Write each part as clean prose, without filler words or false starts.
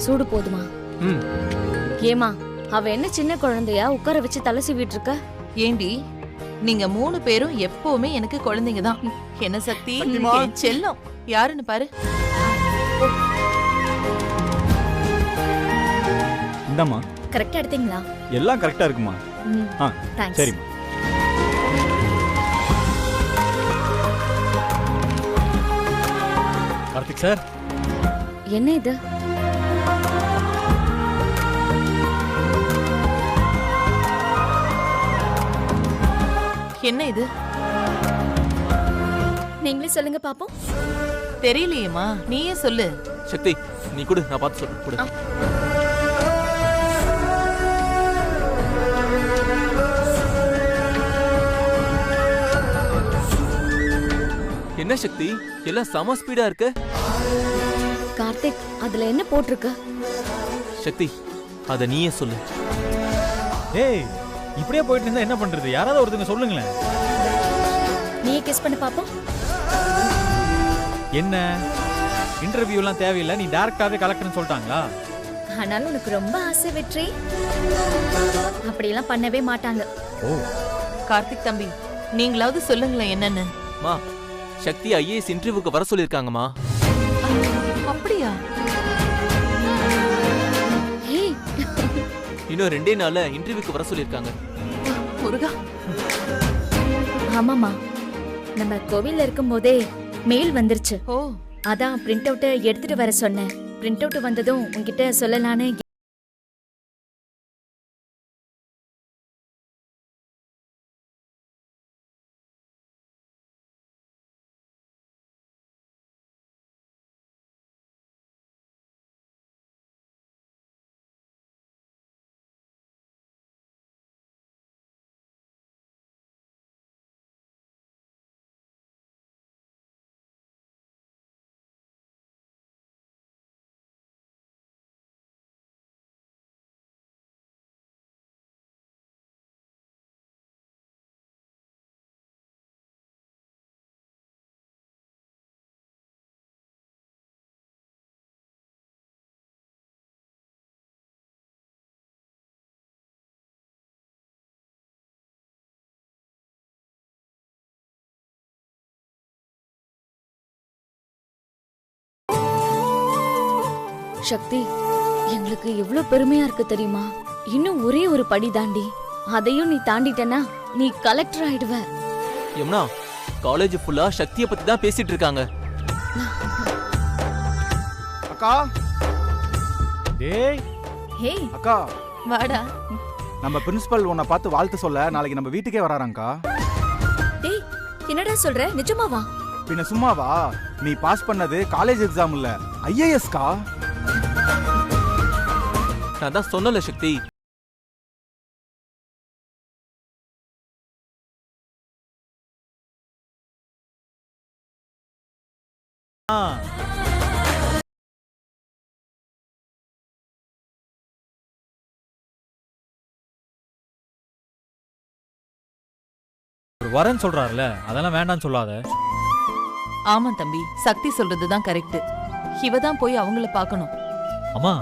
சூடு போதுமா? ம். ஏமா, அவ என்ன சின்ன குழந்தையா உட்கார வச்சு தலை சீவிட்டு இருக்க? ஏண்டி, நீங்க 3 பேரும் எப்பவுமே எனக்கு குழந்தைங்க தான். என்ன சக்தி, சக்திமா. என் செல்லம். யாருன்னு பாரு. இந்தாம்மா, கரெக்டா எடுத்தீங்களா? எல்லாம் கரெக்டா இருக்குமா? தேங்க்ஸ். சரிம்மா. கார்த்திக் சார், என்ன இது? என்ன இது? நீங்களே சொல்லுங்க பாப்போம். தெரியலையேம்மா, நீயே சொல்லு. சக்தி, நீ கொடு, நான் பார்த்து சொல்றேன். கொடு. என்ன சக்தி, எல்லாம் சம ஸ்பீடா இருக்கு. கார்த்திக், அதுல என்ன போட்டிருக்கு? சக்தி, அத நீயே சொல்லு. ஏய், இப்படியே போயிட்டு இருந்தா என்ன பண்றது? யாராவது ஒருத்தங்க சொல்லுங்களேன். நீயே கெஸ் பண்ணி பாப்போம். என்ன இன்டர்வியூ எல்லாம் தேவையில்லை, நீ டைரக்டாவே கலெக்டர்னு சொல்லிட்டாங்களா? ஆனாலும் உனக்கு ரொம்ப ஆசை வெற்றி. அப்படியெல்லாம் பண்ணவே மாட்டாங்க. ஓ, கார்த்திக் தம்பி, நீங்களாவது சொல்லுங்களேன் என்னன்னு. மா, சக்தி ஐஏஎஸ் இன்டர்வியூக்கு வர சொல்லிருக்காங்கம்மா. அப்படியா? ஏய், இன்னும் 2 நாள்ல இன்டர்வியூக்கு வர சொல்லிருக்காங்க. முருகா, ஆமாமா, நம்ம கோவில்ல இருக்கும் போதே மெயில் வந்துருச்சு. ஓ, அதான் பிரிண்ட் அவுட் எடுத்துட்டு வர சொன்னேன். பிரிண்ட் அவுட் வந்ததும் உன்கிட்ட சொல்லலான்னு. சக்தி, எங்களுக்கு எவ்வளவு பெருமையா இருக்கு தெரியுமா? இன்னும் ஒரே ஒரு படி தாண்டி, அதையும் நீ தாண்டிட்டனா நீ கலெக்டர் ஆயிடுவ. யமுனா, காலேஜ் ஃபுல்லா சக்தியை பத்தி தான் பேசிட்டு இருக்காங்க. அக்கா, டேய் ஹே, அக்கா, வாடா. நம்ம பிரின்சிபல் உன்னை பார்த்து வாழ்த்து சொல்ல நாளைக்கு நம்ம வீட்டுக்கே வராராங்கக்கா. டேய், என்னடா சொல்ற? நிஜமாவா? பின்ன சும்மாவா? நீ பாஸ் பண்ணது காலேஜ் எக்ஸாம் இல்ல, ஐஏஎஸ்கா. நான் தான் சொன்னல சக்தி. ஒரு வரேன்னு சொல்றாருல, அதெல்லாம் வேண்டாம்னு சொல்லாத. ஆமா தம்பி, சக்தி சொல்றதுதான் கரெக்ட். இவ தான் போய் அவங்கள பார்க்கணும். அம்மா,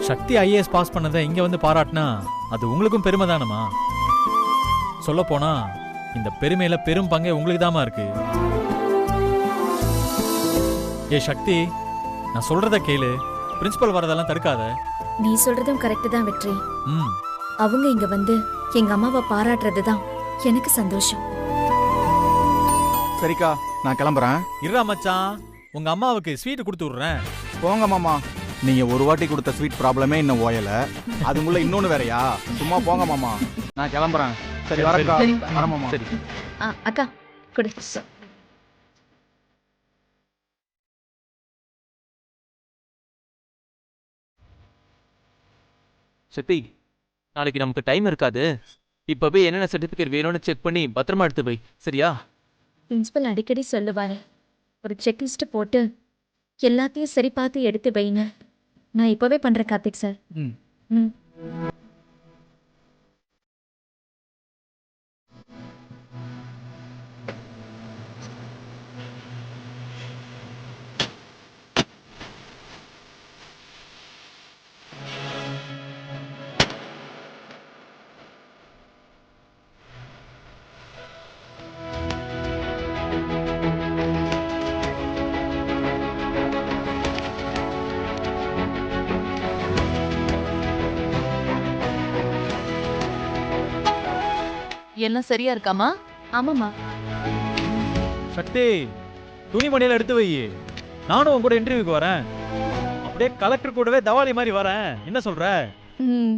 சக்தி ஐஏஎஸ் பாஸ் பண்ணதை இங்க வந்து பாராட்டினா அது உங்களுக்கும் பெருமை தானம்மா. சொல்ல போனா இந்த பெருமையில பெரும் பங்கே உங்களுக்கு தாமா இருக்கு. ஏ சக்தி, நான் சொல்றத கேளு. பிரின்சிபல் வரதெல்லாம் தடுக்காத. நீ சொல்றதும் கரெக்ட் தான் வெற்றி. ம், அவங்க இங்க வந்து எங்க அம்மாவை பாராட்டுறது தான் எனக்கு சந்தோஷம். சரிக்கா, நான் கிளம்புறேன். இருடா மச்சான், உங்க அம்மாவுக்கு ஸ்வீட் கொடுத்து விடுறேன். போங்க மாமா, நீங்க ஒரு வாட்டி கொடுத்த ஸ்வீட் ப்ராப்ளமே இன்னும் ஓயல, அதுக்குள்ள இன்னொன்னு வேறயா? சும்மா போங்க மாமா, நான் கிளம்புறேன். சரி, வரக்கா. வரேன் மாமா. சரி. அக்கா கொடு. சக்தி, நாளைக்கு நமக்கு டைம் இருக்காது. இப்பவே என்னென்ன சர்டிபிகேட் வேணும்னு செக் பண்ணி பத்திரமா எடுத்து வை, சரியா? பிரின்சிபல் அடிக்கடி சொல்லுவாரு, ஒரு செக்லிஸ்ட் போட்டு எல்லாத்தையும் சரி பார்த்து எடுத்து வைங்க. நான் இப்பவே பண்றேன் கார்த்திக் சார். ம். ம். எல்லாம் சரியா இருக்காமா? ஆமாம்மா. சக்தி துணிமணியெல்லாம் எடுத்து வை. நானும் உன் கூட இன்டர்வியூக்கு வரேன். அப்படியே கலெக்டர் கூடவே தவாலி மாதிரி வரேன். என்ன சொல்ற? ம்.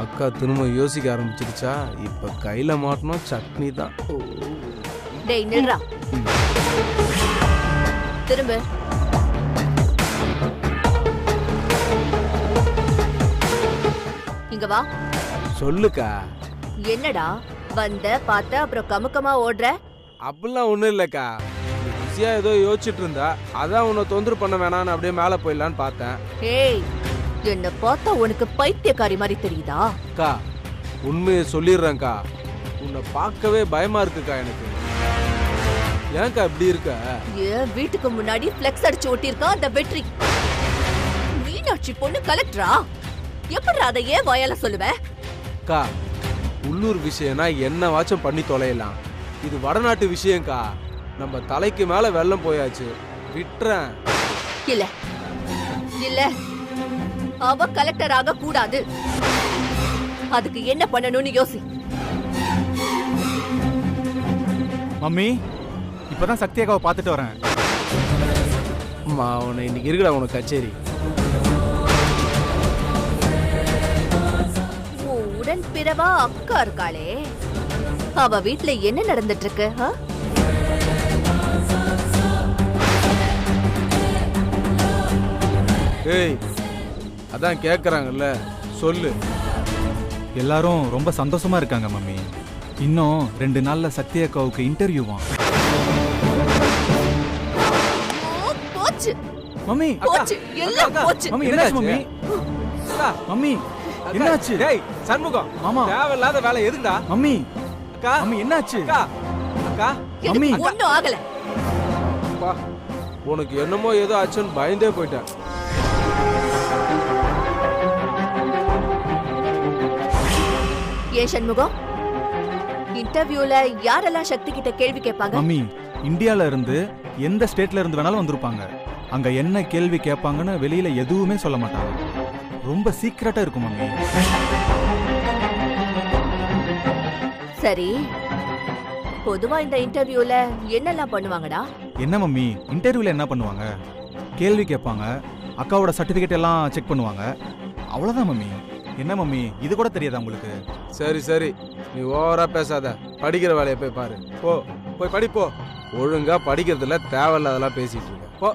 அக்கா திரும்ப யோசிக்க ஆரம்பிச்சிருச்சா? இப்ப கையில மாட்டணும் சட்னி தான். டேய் நில்றா. திரும்ப. இங்க வா. சொல்லுக்கா. என்னடா வந்த பார்த்த அப்புறம் கமுக்கமா ஓடுற? அப்படிலாம் ஒண்ணும் இல்லக்கா. பிஸியா ஏதோ யோசிச்சுட்டு இருந்தா, அதான் உன்னை தொந்தரவு பண்ண வேணான்னு அப்படியே மேல போயிடலான்னு பார்த்தேன். ஏய், என்ன பார்த்தா உனக்கு பைத்தியக்காரி மாதிரி தெரியுதா? அக்கா உண்மையை சொல்லிடுறேன்க்கா. உன்னை பார்க்கவே பயமா இருக்குக்கா எனக்கு. ஏன்க்கா இப்படி இருக்க? ஏன் வீட்டுக்கு முன்னாடி ஃப்ளெக்ஸ் அடிச்சு ஒட்டியிருக்கா அந்த வெற்றி. மீனாட்சி பொண்ணு கலெக்டரா? எப்படிடா அதை ஏன் வாயால சொல்லுவேன்? அக்கா உள்ளூர் விஷயம்னா என்ன வாச்சும் பண்ணி தொலையலாம். இது வடநாட்டு விஷயம்க்கா. நம்ம தலைக்கு மேல வெள்ளம் போயாச்சு. விட்டுறேன். இல்ல இல்ல, அவ கலெக்டர் ஆக கூடாது. அதுக்கு என்ன பண்ணணும்னு யோசி. மம்மி இப்பதான் சக்தி அக்காவை பார்த்துட்டு வரேன். அம்மா உன்னை இன்னைக்கு இருக்குடா உனக்கு கச்சேரி. உடன் பிறவா அக்கா இருக்காளே, அவ வீட்ல என்ன நடந்துட்டு இருக்கு? ஏய் அதான் கேக்குறாங்கல்ல, சொல்லு. எல்லாரும் ரொம்ப சந்தோஷமா இருக்காங்க மம்மி. இன்னும் 2 நாள்ல சக்தி அக்காவுக்கு இன்டர்வியூவாம். போச்சு மம்மி போச்சு, எல்லாம் போச்சு. மம்மி என்னாச்சு மம்மி? அக்கா, மம்மி என்னாச்சு? டேய் சண்முகம், மாமா தேவையில்லாத வேலை எதுக்குடா? மம்மி அக்கா மம்மி என்னாச்சு? அக்கா அக்கா மம்மி. எனக்கு ஒண்ணும் ஆகல. அப்பா, உனக்கு என்னமோ ஏதோ ஆச்சுன்னு பயந்தே போயிட்டேன். ஏன் சண்முகம், இன்டர்வியூல யாரெல்லாம் சக்தி கிட்ட கேள்வி கேட்பாங்க? மம்மி இந்தியால இருந்து எந்த ஸ்டேட்ல இருந்து வேணாலும் வந்திருப்பாங்க. அங்க என்ன கேள்வி கேட்பாங்கன்னு வெளியில எதுவுமே சொல்ல மாட்டாங்க. ரொம்ப சீக்கிரட்டா இருக்கும் மம்மி. சரி, பொதுவா இந்த இன்டர்வியூல என்னெல்லாம் பண்ணுவாங்கடா? என்ன மம்மி இன்டர்வியூல என்ன பண்ணுவாங்க? கேள்வி கேட்பாங்க, அக்காவோட சர்டிபிகேட் எல்லாம் செக் பண்ணுவாங்க. அவ்வளவுதான் மம்மி. என்ன மம்மி இது கூட தெரியாதா உங்களுக்கு? சரி சரி, நீ ஓவரா பேசாத. படிக்கிற வேலையை போய் பாரு. போ போய் படிப்போ. ஒழுங்கா படிக்கிறதுல தேவையில்லாதெல்லாம் பேசிட்டு இருக்க. போ.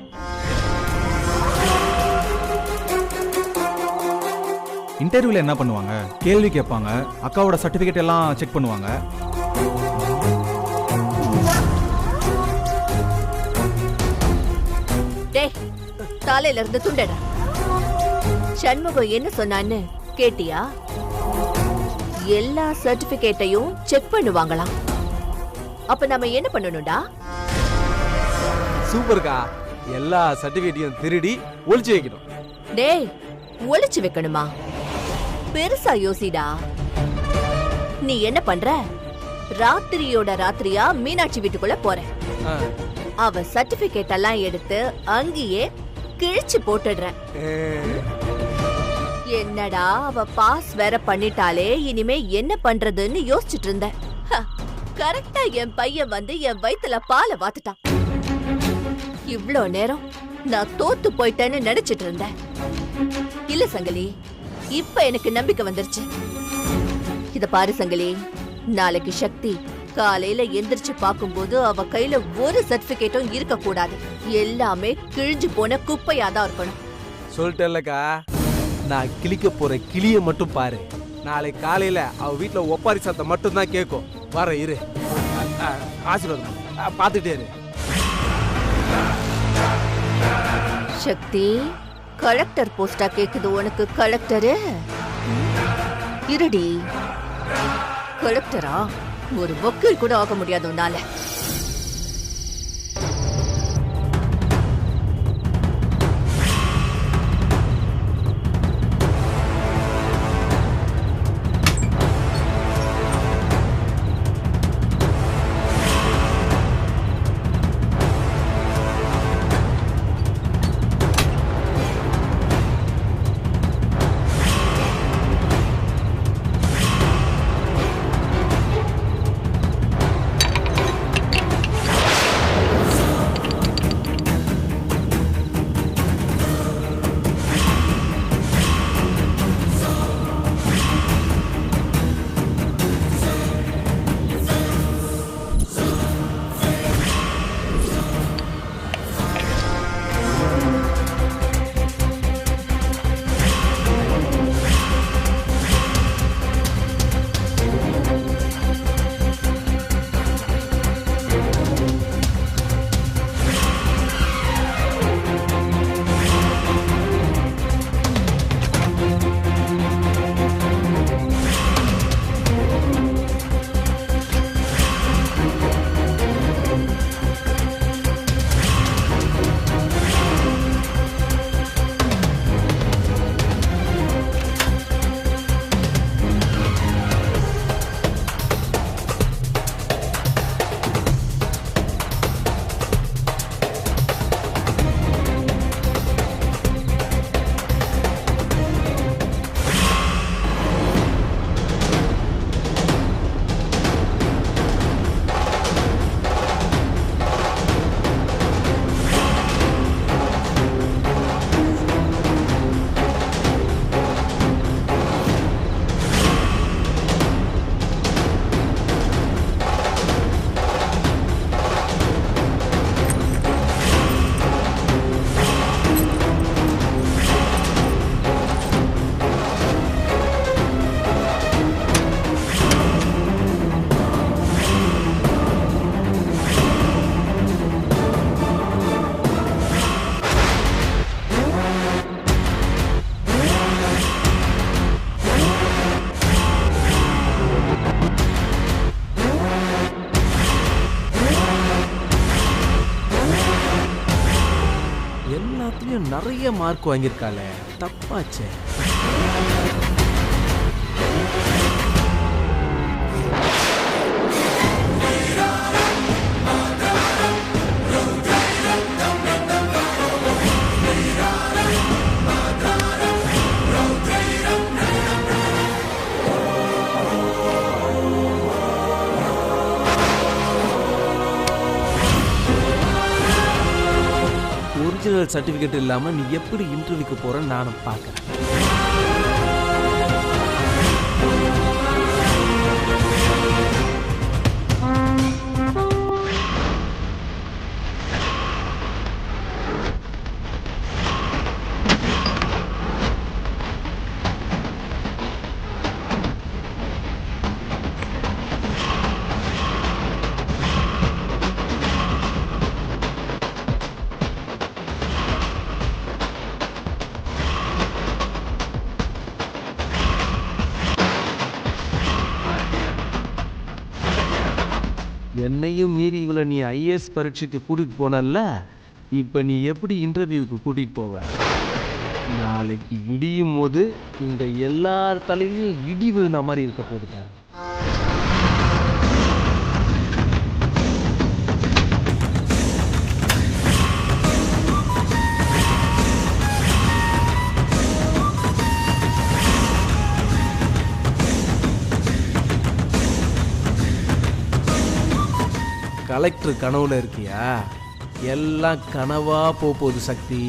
இன்டர்வியூல என்ன பண்ணுவாங்க? கேள்வி கேட்பாங்க, அக்காவோட சர்டிபிகேட் எல்லாம் செக் பண்ணுவாங்க. டேய், தலையில இருந்து துண்டடா. சண்முகம் என்ன சொன்னான்னு கேட்டியா? எல்லா சர்டிபிகேட்டையும் செக் பண்ணுவாங்களாம். அப்ப நம்ம என்ன பண்ணணும்டா? சூப்பர்க்கா. எல்லா சர்டிபிகேட்டையும் திருடி ஒளிச்சு வைக்கணும். டேய், ஒளிச்சு வைக்கணுமா? பெருசா யோசிடா. நீ என்ன பண்ற? ராத்திரியோட ராத்திரியா மீனாட்சி வீட்டுக்குள்ள போற. அவ சர்டிபிகேட் எல்லாம் எடுத்து அங்கேயே கிழிச்சு போட்டுடுற. என்னடா அவ பாஸ் வேற பண்ணிட்டாலே, இனிமே என்ன பண்றதுன்னு யோசிச்சுட்டு இருந்தேன். கரெக்டா என் பையன் வந்து என் வயித்துல பாலை வாத்துட்டான். இவ்ளோ நேரம் நான் தோத்து போயிட்டேன்னு நினைச்சிட்டு இருந்தேன். இல்ல சங்கிலி, இப்ப எனக்கு நம்பிக்கை வந்துருச்சு. இத பாரு சங்கிலி, நாளைக்கு சக்தி காலையில எந்திரிச்சு பாக்கும்போது அவ கையில ஒரு சர்டிபிகேட்டும் இருக்க கூடாது. எல்லாமே கிழிஞ்சு போன குப்பையாதான் இருக்கணும். சொல்லிட்டேன்லக்கா, நான் கிளிக்க போற கிளிய மட்டும் பாரு. நாளை காலையில அவ வீட்டுல ஒப்பாரி சத்தம் மட்டும் தான் கேட்கும். வர இரு. ஆசீர்வாதம் பாத்துட்டே இரு. சக்தி, கலெக்டர் போஸ்டா கேக்குது உனக்கு? கலெக்டரு இருடி. கலெக்டரா? ஒரு வக்கீல் கூட ஆக முடியாது உன்னால. எல்லாத்துலயும் நிறைய மார்க் வாங்கியிருக்காளே, தப்பாச்சே. ஒரிஜினல் சர்டிபிகேட் இல்லாம நீ எப்படி இன்டர்வியூக்கு போறன்னு நானும் பார்க்கறேன். என்னையும் மீறி இவளை நீ ஐஏஎஸ் பரீட்சைக்கு கூட்டிட்டு போனல்ல, இப்ப நீ எப்படி இன்டர்வியூக்கு கூட்டிட்டு போவ? நாளைக்கு இடியும் போது இந்த எல்லார் தலையிலும் இடி விழுந்த மாதிரி இருக்க போகுது. கலெக்டர் கனவுல இருக்கியா? எல்லாம் கனவா போகுது சக்தி.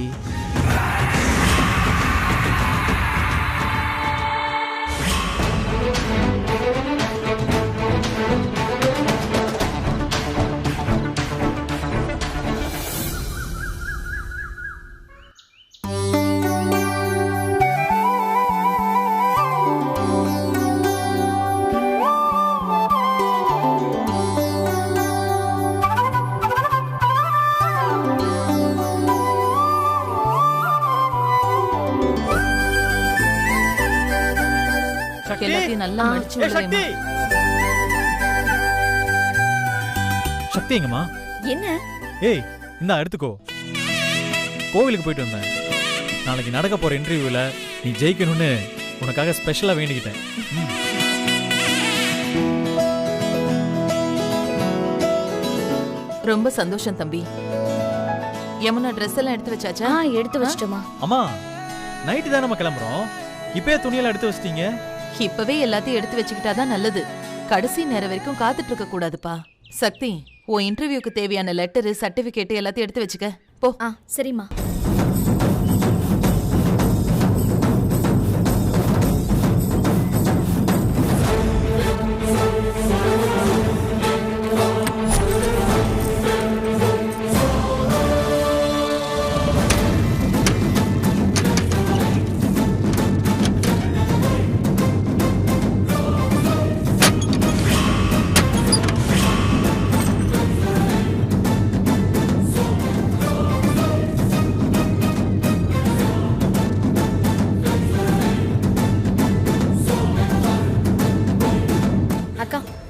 நல்லா மடிச்சு ஏய், சக்தி விடுறேம்மா. சக்தி எங்கம்மா? என்ன ஏய் இந்தா எடுத்துக்கோ. கோவிலுக்கு போயிட்டு வந்தேன். நாளைக்கு நடக்க போற இன்டர்வியூல நீ ஜெயிக்கணும்னு உனக்காக ஸ்பெஷலா வேண்டிக்கிட்டேன். ரொம்ப சந்தோஷம் தம்பி. யமுனா ட்ரெஸ் எல்லாம் எடுத்து வச்சாச்சா? எடுத்து வச்சிட்டோமா? அம்மா நைட்டு தான் நம்ம கிளம்புறோம். இப்பயே துணியெல்லாம் எடுத்து வச்சிட்டீங்க. இப்பவே எல்லாத்தையும் எடுத்து வச்சுக்கிட்டாதான் நல்லது. கடைசி நேரம் வரைக்கும் காத்துட்டு இருக்க கூடாதுப்பா. சக்தி, உன் இன்டர்வியூக்கு தேவையான லெட்டரு, சர்டிபிகேட் எல்லாத்தையும் எடுத்து வச்சுக்க போ. சரிம்மா.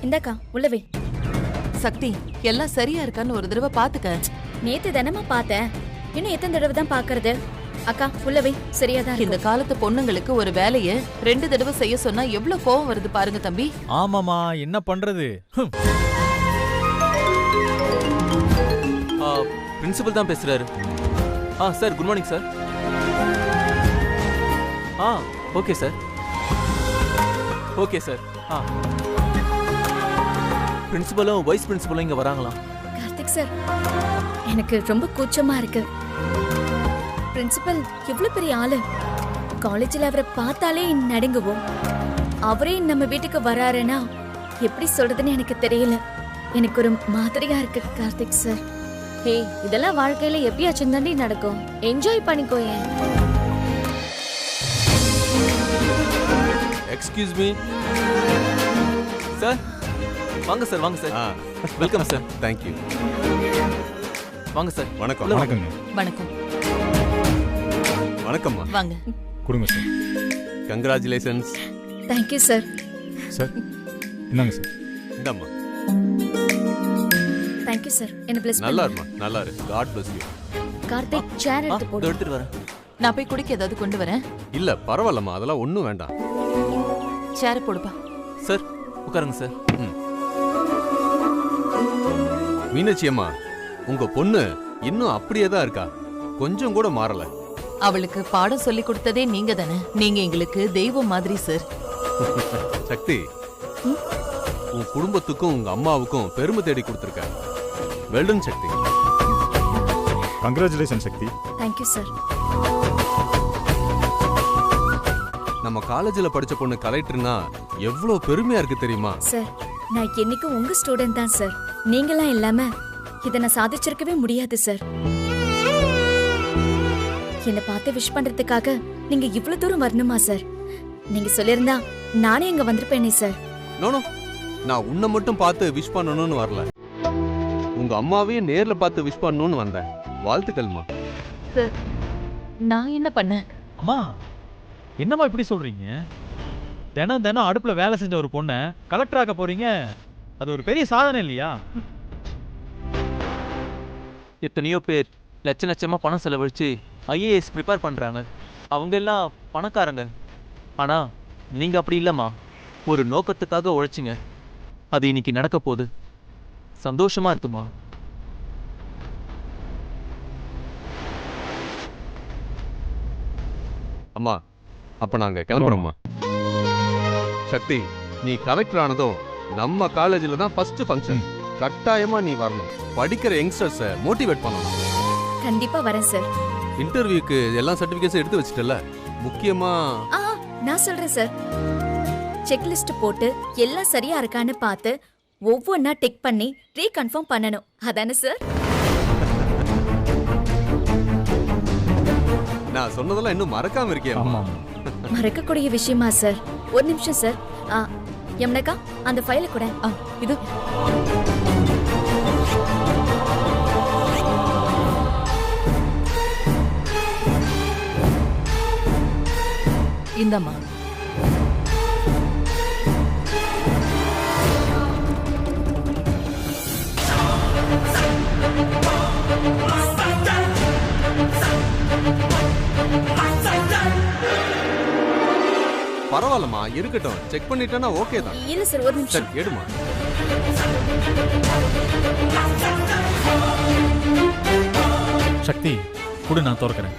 இந்தக்கா உள்ளவே. சக்தி, எல்லாம் சரியா இருக்கான்னு ஒரு தடவை பாத்துக்க. நேத்து தினமா பார்த்தேன், இன்னும் எத்தனை தடவை தான் பாக்குறது? அக்கா உள்ளவே சரியாதான். இந்த காலத்து பொண்ணுங்களுக்கு ஒரு வேலைய 2 தடவை செய்ய சொன்னா எவ்வளவு கோவம் வருது பாருங்க தம்பி. ஆமாமா, என்ன பண்றது? பிரின்சிபல் தான் பேசுறாரு. Sir good morning sir. Okay sir. Okay sir. பிரின்சிபலும் வைஸ் பிரின்சிபலும் இங்க வராங்களா? கார்த்திக் சார், எனக்கு ரொம்ப கூச்சமா இருக்கு. பிரின்சிபல் எவ்வளவு பெரிய ஆளு, காலேஜில் அவரை பார்த்தாலே நடுங்குவோம். அவரே நம்ம வீட்டுக்கு வராருன்னா எப்படி சொல்றதுன்னு எனக்கு தெரியல. எனக்கு ஒரு மாதிரியா இருக்கு கார்த்திக் சார். ஹே, இதெல்லாம் வாழ்க்கையில எப்பயாச்சும் தாண்டி நடக்கும். என்ஜாய் பண்ணிக்கோயே. Excuse me sir. வாங்க சார், வாங்க sir. Welcome sir. Thank you. வாங்க சார். வணக்கம். வணக்கங்க. வணக்கம். வணக்கம்மா. வாங்க. கொடுங்க sir. Congratulations. Thank you sir. Sir இந்தாங்க சார். இந்தாம்மா. Thank you sir. என்ன பிளஸ் நல்லா இருமா, நல்லா இரு. God bless you. Karthik chair எடுத்து போடு. எடுத்துட்டு வரேன். நான் போய் குடிக்க ஏதாவது கொண்டு வரேன். இல்ல பரவாயில்லம்மா, அதெல்லாம் ஒண்ணும் வேண்டாம். சேர போடுப்பா. சார் உட்காருங்க சார். மீனாட்சி அம்மா, உங்க பொண்ணு இன்னும் அப்படியே தான் இருக்கா, கொஞ்சம் கூட மாறல. அவளுக்கு பாடம் சொல்லி கொடுத்ததே நீங்க தானே. நீங்க எங்களுக்கு தெய்வம் மாதிரி சார். சக்தி, உன் குடும்பத்துக்கும் உங்க அம்மாவுக்கும் பெருமை தேடி கொடுத்துருக்க. Well done Shakti. Congratulation Shakti. Thank you sir. நம்ம காலேஜில் படிச்ச பொண்ணு கலெக்டர்னா எவ்வளவு பெருமையா இருக்கு தெரியுமா? சார், நான் என்னைக்கும் உங்க ஸ்டூடெண்ட் தான் சார். நீங்களாம் இல்லாம இதை நான் சாதிச்சிருக்கவே முடியாது சார். என்னை பார்த்து விஷ் பண்றதுக்காக நீங்க இவ்வளவு தூரம் வரணுமா சார்? நீங்க சொல்லியிருந்தா நானே இங்க வந்திருப்பேனே சார். நோ, நான் உன்னை மட்டும் பார்த்து விஷ் பண்ணணும்னு வரல, உங்க அம்மாவையும் நேர்ல பார்த்து விஷ் பண்ணணும்னு வந்தேன். வாழ்த்துக்கள்மா. சார், நான் என்ன பண்ணேன்? அம்மா என்னம்மா இப்படி சொல்றீங்க? தினம் தினம் அடுப்புல வேலை செஞ்ச ஒரு பொண்ணை கலெக்டர் ஆக்க போறீங்க. அது ஒரு பெரிய சாதனை இல்லையா? எத்தனையோ பேர் லட்சமா பணம் செலவழிச்சு ஐஏஎஸ் ப்ரிப்பேர் பண்றாங்க. அவங்க எல்லாம் பணக்காரங்க. ஆனா நீங்க அப்படி இல்லம்மா. ஒரு நோக்கத்துக்காக உழைச்சிங்க. அது இன்னைக்கு நடக்க போகுது. சந்தோஷமா இருக்குமா? அம்மா, அப்ப நாங்க கிளம்புறோம்மா. சக்தி, நீ கலெக்டர் ஆனதும் நம்ம காலேஜில் தான் ஃபர்ஸ்ட் ஃபங்க்ஷன். கட்டாயமா நீ வரணும். படிக்கிற யங்ஸ்டர்ஸை மோட்டிவேட் பண்ணணும். கண்டிப்பா வரேன் சார். இன்டர்வியூக்கு எல்லா சர்டிஃபிகேட்ஸும் எடுத்து வச்சிட்டல, முக்கியமா நான் சொல்றேன் சார். செக்லிஸ்ட் போட்டு எல்லாம் சரியா இருக்கான்னு பார்த்து ஒவ்வொன்னா டிக் பண்ணி ரீகன்ஃபார்ம் பண்ணணும். அதானே சார்? நான் சொன்னதெல்லாம் இன்னும் மறக்காம இருக்கேன். ஆமா. மறக்கக்கூடிய விஷயமா சார்? ஒரு நிமிஷம் சார். யமுனக்கா, அந்த ஃபைலை கூட. இது இந்தம்மா. பரவாயில்லம்மா இருக்கட்டும், செக் பண்ணிட்டேன்னா ஓகே தான். இல்ல சார், ஒரு நிமிஷம். சரி எடுமா. சக்தி குடு, நான் திறக்கிறேன்.